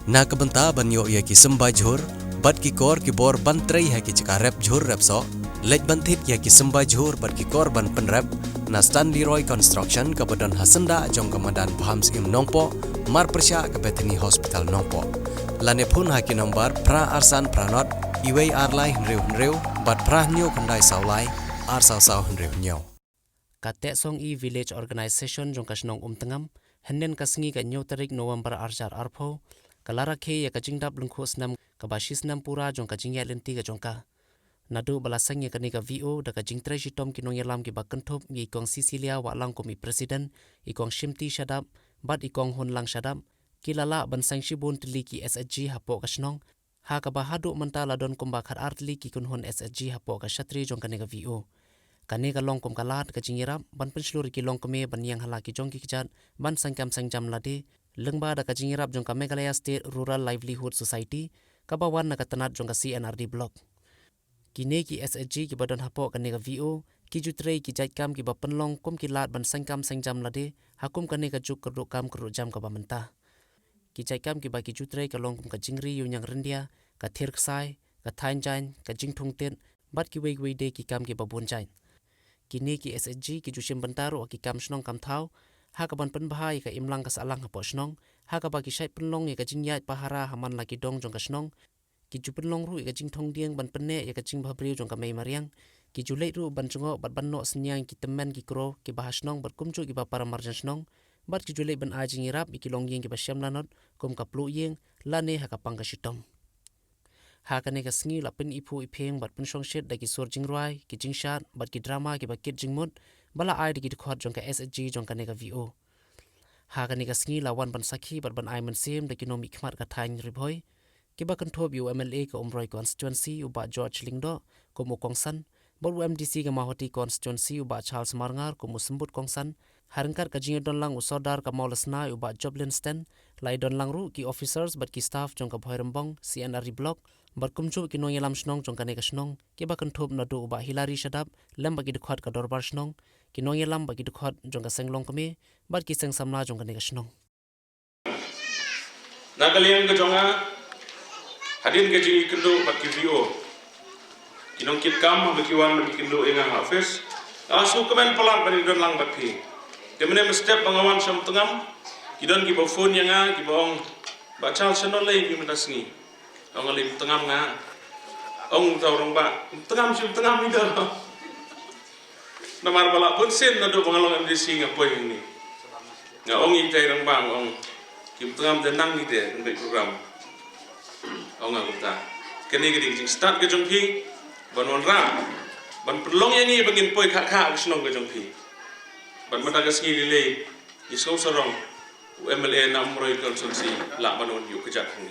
Na kebenta banyo ya ki sembai jhur, bat ki kor ki bor bantrei ha ki cika rap jhur rap so, lej bantit ya ki sembai jhur bat ki kor ban penrap, na Stanley Roy Construction kebadan hasenda jong kemadan Bahams im nongpo, mar persya ke Bethany Hospital nongpo. Lane pun ha ki nombar pra arsan pranot, iwei arlai henriu, bat pra nyo kandai saulai, ar sau henriu nyo. Katek song i village organization jong kasnong tengam, henden kasngi ka nyo tarik November arjar arpo, kalara ke ya kajing dap lengku senam kabashis nam pura jong kajing ya lenti ka jongka. Nadu balasang ya kanika VO da kajing treshi tom kinong yalam ki bakentop gi ikong Sicilia wa lang komi presiden, ikong Shimti Shadab, bat ikong Hun lang Shadab, kilala bansang shibun tiliki SSG hapo kasnong, ha kabahadu mentala don kumbakat artli ki kun Hun SSG hapo kashatri jong kanika VO. Kane ka long kom kalat ka jingirap ban penslur ki long keme ban yang halaki jong ki kijat ban sangkam sangjam lade lengba da ka jingirap jong ka Meghalaya State Rural Livelihood Society ka bawan na katanat jong ka CNRD block. Kine ki SSG ki badan hapo kane ka VO ki jutrei ki jatkam ki ba penlong kom ki lat ban sangkam sangjam lade hakum kane ka juk kerduk kam kerduk jam ka ba mentah. Ki jatkam ki ba ki jutrei ka long kom ka jingri yu nyang rendia ka thirksai ka thainjain ka jingthungten bat ki wei de ki kam ki ba bonjain. Kini ki SSG ki jusim bentaru ki kam snong kam thau ha ka ban pen bahai ka imlang ka salang ha po snong ha ka ba ki shai penlong ya ka jingyat pahara haman la ki dong jong ka snong ki ju penlong ru ya ka jing thong dieng ban penne ya ka jing bhabriu jong ka mei mariang ki ju lei ru ban chungo bat ban no senyang ki temen ki kro ki bah snong bat kumju ki ba para marjan snong bat ki ju lei ban a jing irap ki long yeng ki ba syam lanot kum ka plu yeng lane ha ka pang ka shitom. Ha kane ka sngi la pen ipu ipeng bat pen song shet da ki sur jingrai ki jingshat bat ki drama ki ba kit jingmut bala ai ki khot jong ka SSG jong kane ka VO. Ha kane ka sngi la wan ban sakhi bat ban ai man sem da ki nomi khmat ka thain ribhoi ki ba kanthop yu MLA ka Umroi constituency u ba George Lingdo ko mo kongsan bor MDC ka Mahoti constituency u ba Charles Marngar ko mo sembut kongsan harangkar ka jing don lang usodar ka Maulasna u ba Joblinston lai don lang ru ki officers bat ki staff jong ka Bhoirambong CNRD block berkumcu ki nong yalam snong jong kane ka snong ki ba kanthop na do ba Hilary Shadab lem bagi dekhot ka dorbar snong ki nong yalam bagi dekhot jong ka senglong kame bat ki seng samla jong kane ka snong nakaliang ka jonga hadin ka ji kendo bat ki VO ki nong kit kam ba ki wan ba ki kendo inga hafiz asu kemen pelat bani don lang bat pi kemene step bangawan sam tengam ki don ki ba phone yanga ki bong ba chal channel lei ki mentasngi ông alim tengam nga ông tàu rong ba tengam siu tengam itu namar balak pun sen nado pengalong MDC ngapoi ini nga ông intai rong bang ông kim tengam tenang ni de untuk program ông ngam ta kene gedi start ke jongpi ban ra ban pelong yang ni bangin poi kha snong ke jongpi ban mata ke ski lele isau sarong MLA nam Umroi constituency la banon yu kejat ni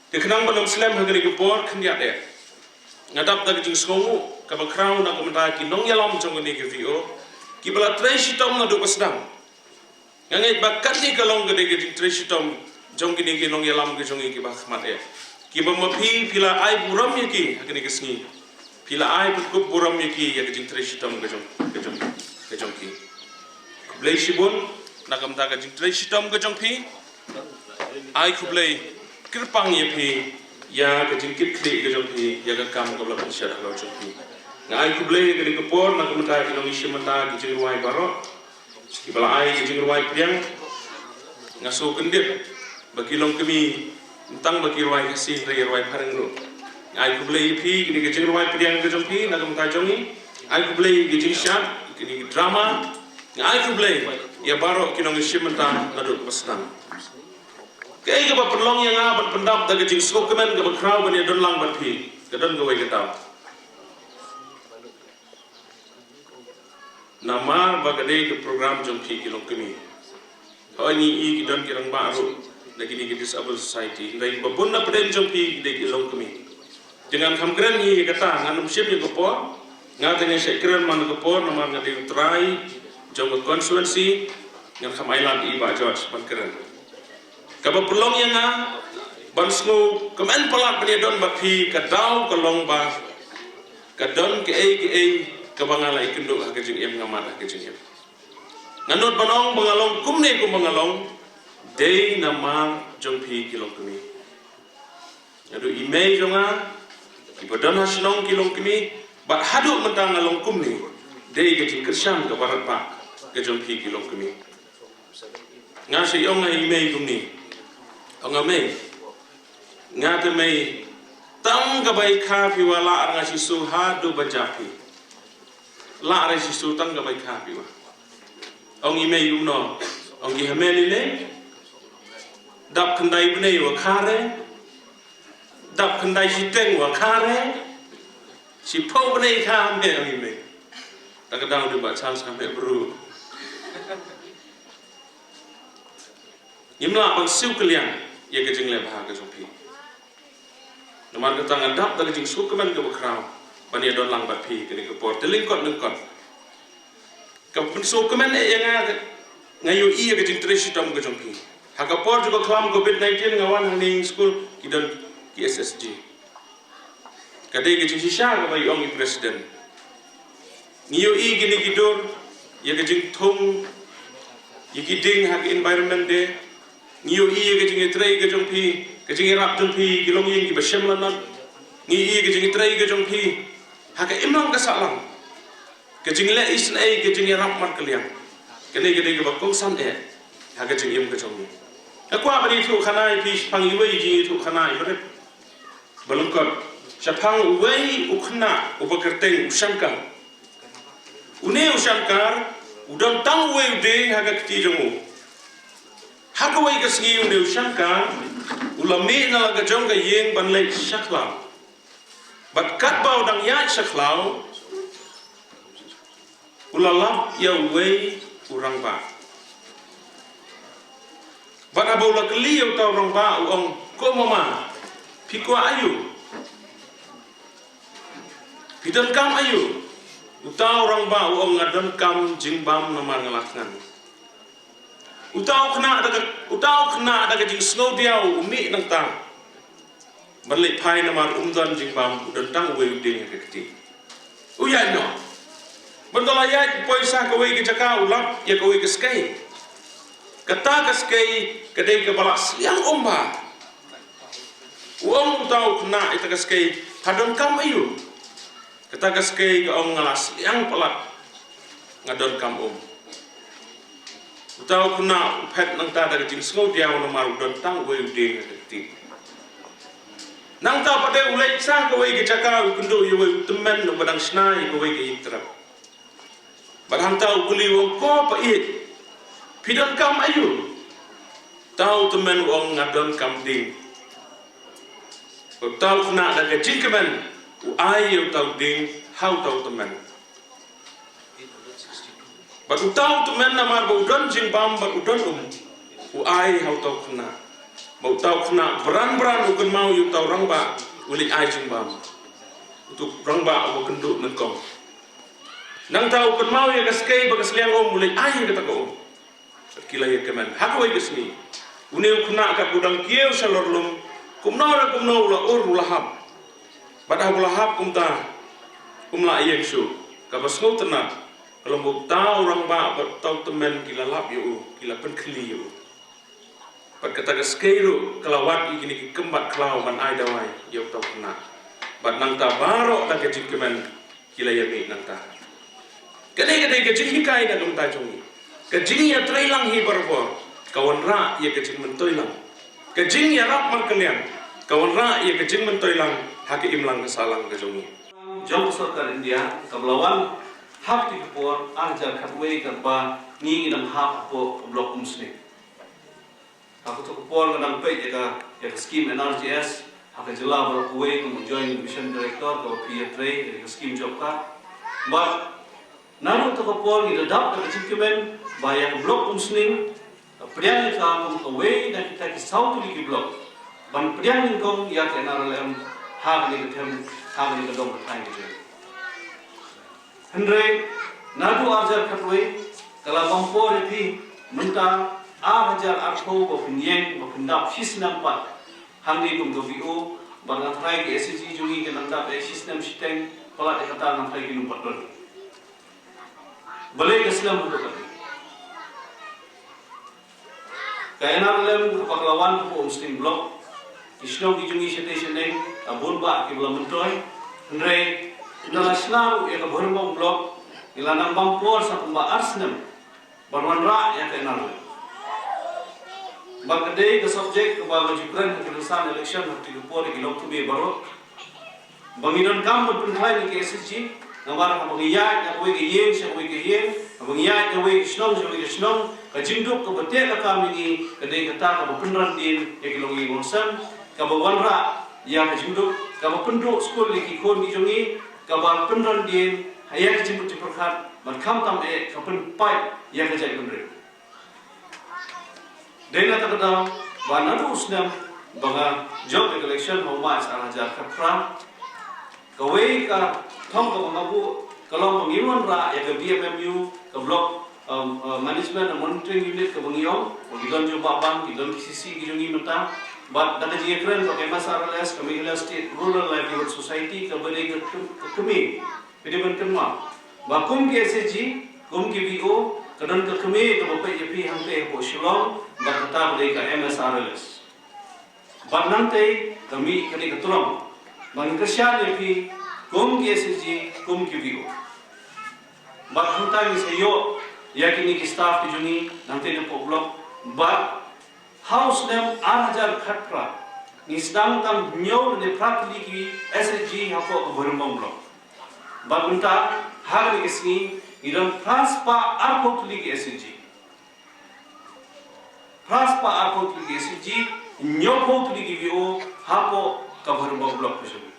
dikenang banom slam hagari ke bor kendia de ngadap da jing songu ka ba crown na komenta ki nong yalam jong ni ke VO ki bala treshi tom na do pasdam ngai ba kati ka long gede ke treshi tom jong ni ke nong yalam ke jong ki ba khmat e ki ba mapi pila ai buram ye ki hagani ke sngi pila ai put buram ye ki ya ke jing treshi tom ke jong ki blai shibun na komenta ka jing treshi tom ke jong pi ai kublai kirpang ye pi ya ke jingkit kli ke jompi ya ke kam ko bla syar lo jompi ngai ku ble ke ke por na ko ta ki no ishi mata ki jingruai baro ki bala ai ki jingruai piang ngaso kendit bagi long kemi tentang bagi ruai kasih ri ruai pareng ro ngai ku ble pi ki ke jingruai piang ke jompi na ko ta jongi ai ku ble ki jingshat ki drama ngai ku ble ya baro ki no ishi mata na do pasang kaya ke ba perlong yang abat pendap da gajing skokemen ke ba kraw bani don lang bat pi ke don gawai ke tau namar ba gade ke program jom pi ki long kemi ho ni i ki don ki rang baru da ki ni disabled society dai ba pun na peden jom pi de ki long kemi dengan kam keren ni kata nganum ship ni ko po ngatene se keren man ko po namar ngade try jom constituency yang kam island i ba George ban keren kaba pelong yang ban snow kemen pelat bani don bapi kadau kalong ba kadon ke ai kabangala ikendo hakajing em ngamata hakajing em nanot banong bangalong kumne ko bangalong day nama jompi kilong kami. Aduh email jonga, ibadan hasilong kilong kami, bat haduk mentang along kumni, day kecing kersan ke barat pak ke jompi kilong kami. Ngasih onga email kumni, onga Mei, ngate Mei, tang kabai kapi wala ngasih suhadu bajapi, la ngasih su tang kabai kapi wa. Ong email umno, ong gihameli le. Dap kendai benai wa kare, dap kendai siteng wa kare, si pau benai kame ang ime. Tak kadang dia buat chance sampai beru. Imla bang siu keliang, ia kejeng le bahagia jompi. Nomor ketang dap dari jeng sukeman ke bekrau, bani don lang bapi kini ke por telingkot lengkot. Kapan sukeman yang ngayu ia kejeng terisi dam ke jompi. Hakapor juga kelam COVID-19 ngawan hang school kidon ki SSG. Kadai ke sisa ka bai ong presiden. Niyo i gini kidor ya ke jing thum yikiding hak environment de. Niyo i ke jing trai ke jongpi ke jing rap jongpi kilong ying ki basem lanat. Ni i ke jing trai ke jongpi hak imlang ka salang. Ke jing le isn ai ke jing rap mar kaliang. Kadai ke bakong san e hak jing im ke jongpi. Aku apa ni tu kanai pis pang iwei ji tu kanai berep belengkot sapang iwei ukna upakerteng usamkar une usamkar udang tang wei ude haga kti jongu haga wei kasngi une usamkar ulame na laga jong ga yeng banlei saklau bat kat bau dang ya saklau ulalap ya wei urang ba. Bana bola keliau tau orang ba uang ko mama pikwa ayu pidan kam ayu utau orang ba uang ngadan kam jingbam nomar ngelakngan utau kena ada jing snow diau umi nang tang balik pai nomar umdan jingbam udan tang we uding kekti uya no bentola ya poisa kowe ke jakau lap ya kowe ke skai kata kaskai kedai kepala siang omba uang tahu kena itu kaskai hadon kam ayu kata kaskai ke om ngalas siang pelat ngadon kam tahu kena pet nang ta dari jing sengau dia nomor don tang we ude ngati nang ta pada ulai sa ke we ke cakau kundu ye we temen no badang snai ke we ke intrap badang tahu kuli wong ko pa it pidon kam ayu tahu teman orang ngadon kam ding tahu kena ada kecil kemen ayu tahu ding how tahu teman baru tahu teman nama udon jing bam baru udon ayu how tahu kena baru tahu kena beran bukan mau you tahu orang ba ulik ayu jing bam untuk orang ba bukan duk nengkong nang tahu bukan mau ya kaskai bagas liang ulik ayu kata ko kila ya kemen hak wei kesni uneu kena kat budang kieu salorlum kumna la ur lahab badah lahab kumta kumla yengsu kabas ngau tenat kalau mau tahu orang ba tahu temen kila lap yo kila pen kli yo pat kata skeiru kelawat igini kembat klau ban ai dawai yo tahu kena bat nang ta baro ta ke kemen kila ya mi nang ta kene ke hikai na kumta jongi kejing ya trailang hi berbor kawan ra ya kejing mentoilang kejing ya rap markelian kawan ra ya kejing mentoilang hak imlang kesalang kejongi jong sarkar India kablawan hak di kepor arjar katwe karba ni nang hak po blok musni aku tu kepor nang pe ya scheme NRGS hak jela berkuwe kum join mission director ko PA3 ya scheme job ka but namun tu kepor ni dadap ke kecimen bayang blok muslim priang ka kum away na kita ki south di blok ban priang kong ya ke NRLM hak ni tem hak ni dong thai je Henry nadu arjar katwe kala bangpo repi munta hajar artho bo pinyeng bo pindap hisnam pat hangni kum do bio ban thai ke SG jungi ke nanda be hisnam siteng pala de kata nang thai ki numpat don balik Islam untuk kami. Karena Jerusalem paklawan po Muslim block Islam di jungi station neng abun ba ki bulan mentoy andre international ya ka borong block ilanang bampor sa pemba Arsenal barwan ra ya kenal bagade ke subject ke bago Ukraine ke kesan election hati ke por ki lok tu be baro banginon kam pun klai ni ke SG namar abangiyat ya we ke yeng se we ke yeng abangiyat ya we Islam se we Islam ka jinduk ke betel ka kami ni kedai kata ka penran din ya ki longi ngonsam ka bawanra ya ka jinduk ka penduk skol li ki kon ki jongi ka ba penran din ya ka jinduk ti perkhat man kam tam e ka pen pai ya ka jai penre dena ta kada ba nadu usnam baga job election ho ma sa hajar ka pra ka we ka thong ka ngabu kalau mengiwan ra ya ka BMMU ka block management and monitoring unit ke bangiong gidon jo babang gidon KCC gijongi mata but data ji kren ko MSRLS Kamila State Rural Livelihood Society ke bade ke kemi bede ban kenma ba kum ke SG kum ke BO kadon ke kemi ke bapai yepi hampe ko Shillong ba kata bade ke MSRLS but nanti kami kini ketulong bang kesyan yepi kum ke SG kum ke BO ba huntang sayo yakini ki staff ki jungi nanti de block but house nem 8000 khatra ni sedang tam nyaw ne prakli ki SG hapo ko borumbang block but unta hagri kisni idon transpa arpo tuli ki SG transpa arpo tuli ki SG nyaw po tuli ki VO hapo ka borumbang block ko jungi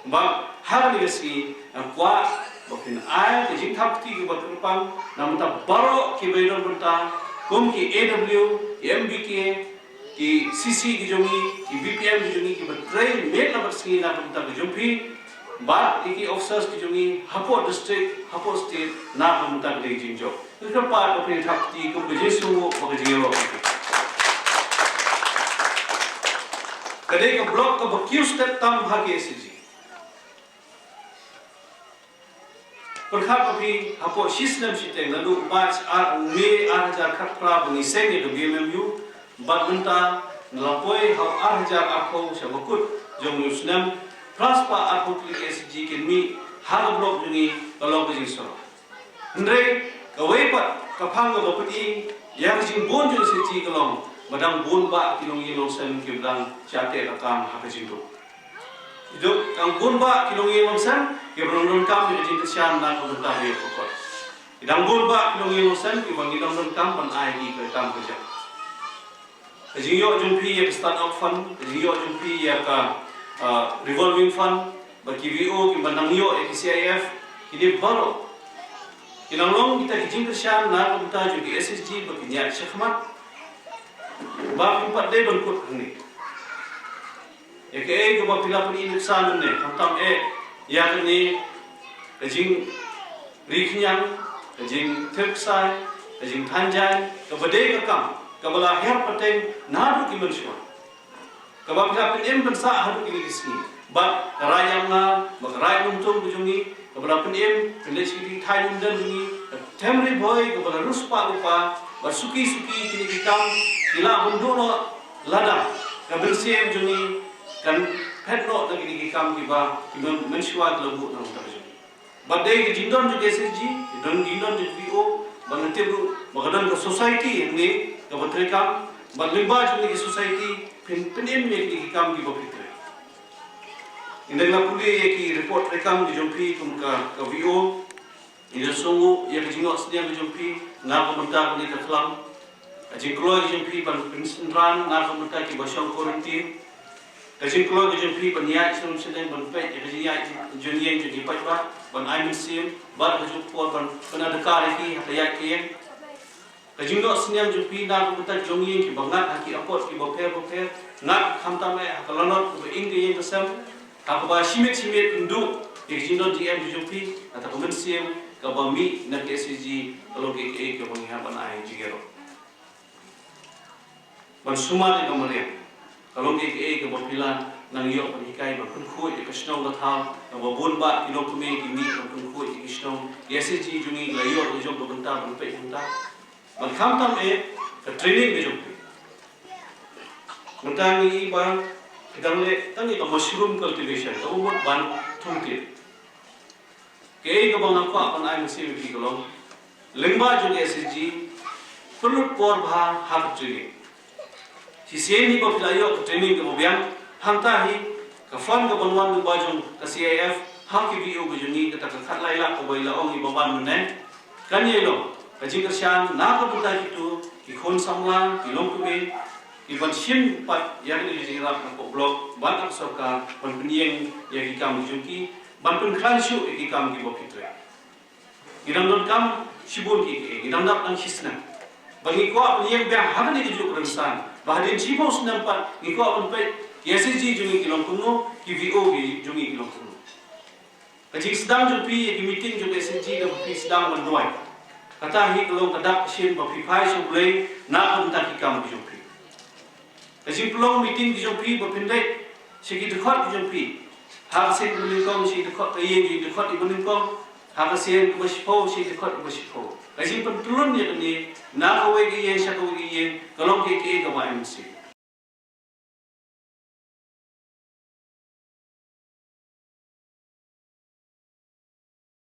but hagri kisni kwa Bakin ay kejing thapti ke batupang namta baro ki beidon berta kum ki AW ki MBK ki CC ki jongi ki BPM ki jongi ki betray met na bersi na berta ki jompi ba iki officers ki jongi hapo district hapo state na berta ki jingjo itu part bakin thapti kum bejesu bagajiro kade ka block ka bakiu step tam hage SG perkhat api hapo system siteng lalu batch me 8000 khatra bani senge do BMMU badmenta lapoi ha 8000 apo sabakut jong usnam prospa apo SG kenmi hal blok juni kalau bejing so ndre kawai pat kapang go pati yang jing bon jung SG kalong badang bon ba kilong yelong sen kiblang chate akam ha bejing do hidup ang bon ba kilong yelong sen ke berondon kam di jing kesian na ko ta he ko idang gol ba kilong yelong sen ki bang idang don kam ban ai di ke kam kerja jing yo jumpi ya start up fund jing yo jumpi ya ka revolving fund ba ki VO ki banang yo ki CIF ini baru kinang long kita jing kesian na ko ta ju SSG ba ki nya shekmat ba ki pat de ban kut ni ya ke ko ba pila pun ini san ne kam ya ni kajing riknyang kajing teksai kajing tanjai kabade kakam kabala her pateng nadu ki manswa kabab ka penem bensa hadu ki kisni bat rayam na bakrai untung bujungi kabala penem relation ki thai undan bungi temri boy kabala ruspa rupa basuki suki kini kikam ila bundono lada kabersiem jungi kan petno lagi di kam kiba mensyuat lebu nang terjun badai ke jindon juga SSG don jindon juga VO banget bro magadan ke society ni ke betreka badlimba juga ke society penem ni di kam kiba fitre indang la puli ki report rekam di jompi kumka ke VO ida songu ya ke jingok sedia di jompi na ko mentak ni ke kelam ajing keluar di jompi ban pensenran na ko mentak ki basyang quarantine kajing keluar kajing pi banyai sebelum sedang berpet kajing yai junior jadi pajak ban ai museum bar kajing por ban kena dekar lagi hayat kian kajing dok senyam jupi na kita jongi ki bangat haki apot ki boper nak khamta me kalonot ke ing ke yang kesam aku ba simit induk kajing dok DM jupi atau ke museum ke bami nak SSG kalau ke bangihan ban ai jigero ban suma di kamarian kalau ke berpilan nang yo panikai bakun khoi ke snow la tha babun ba kilo kumi kimi bakun khoi ke snow SSG jungi la yo jo benta ban pe benta ban kham tam e training me jom Mentang ni iba kita le tangi ka mushroom cultivation ka umut ban thungti. Ke ka bang apa pan ai mesti pi kolong. Lengba jo SSG perlu por bha hak jui. Si seni ko filayo training ka biang hangta hi ka fan ka banwan ba jong ka CIF hak ki bio ko juni ka ta khat lai la ko bai la ong i baban men kan ye lo ka jing ka shan na ka buta kitu ki khon samlang ki long ku be Iban sim pat yang ini dijerat nak blok ban aksoka ban penieng yang ikam juki ban pun khanshu ikam ki bokitwe idam don kam sibun ki idam dak nang hisna bagi ko penieng ba hagni ki juk rensan bahadin jibo snam pat ki ko on pe SSG jungi ki longkuno ki VO ki jungi ki longkuno kaji sedang jupi ki meeting juk SSG da pi sedang mandoi kata hi kelong kadak sin ba pi phai su blei na on ta ki kam ki jupi Kasi pelong meeting di jompi berpendek segi dekat di jompi. Hak sen meningkong segi dekat kayen di dekat di meningkong. Hak sen bersipau segi dekat di bersipau. Kasi pentulun dia ni nak awak kayen syak awak kayen kalau ke kawan mesti.